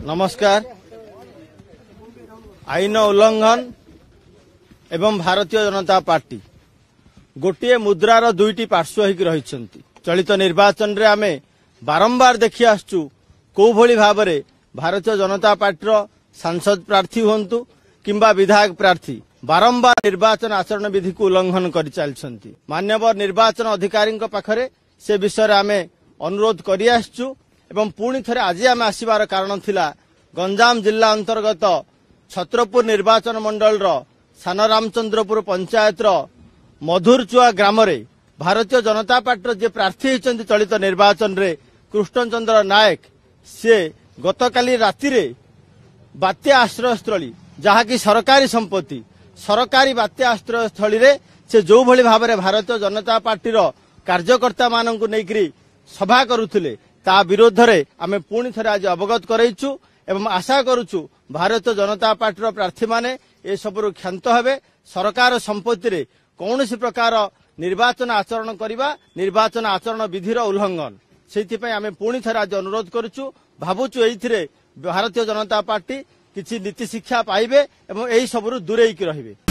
नमस्कार। आईन उल्लंघन एवं भारतीय जनता पार्टी गोटे मुद्रार दुईटी पार्श्व होकर रही। चलित निर्वाचन रे आमे बारंबार देखि आसचु को भली भाबरे भारतीय जनता पार्टी सांसद प्रार्थी हुंतु किंबा विधायक प्रार्थी बारंबार निर्वाचन आचरण विधि को उल्लंघन कर चलछंती। मान्यवर निर्वाचन अधिकारी पाखरे से विषय आमे अनुरोध करि आसचु एवं पुणी थरे आज आमे आसीबार कारण थिला गंजाम जिला अंतर्गत छत्रपुर निर्वाचन मंडल सान रामचंद्रपुर पंचायत मधुरचुआ ग्राम रे भारतीय जनता पार्टी जे प्रार्थी होइछन्ती चलित निर्वाचन रे कृष्णचंद्र नायक से गतकाली राति रे बात्या आश्रयस्थली जहाँकि सरकारी संपत्ति सरकारी बात्या आश्रयस्थली रे से जो भली भाबरे भारतीय जनता पार्टी कार्यकर्ता माननकु नेकरी सभा करुथिले ता विरोध रे आमे पुणी थरे आज अवगत करैछु एवं आशा करूछु भारतीय जनता पार्टी प्रार्थी माने ए सबरु क्षांत हेबे। सरकार संपत्ति रे कौनसी प्रकार निर्वाचन आचरण करिबा निर्वाचन आचरण विधिर उल्लंघन सेथिपई आमे पुणी थरे आज अनुरोध करूछु। भाबुछु एइथिरे भारतीय जनता पार्टी किछि नीति शिक्षा पाइबे एवं एई सबरु दूरेई कि रहिबे।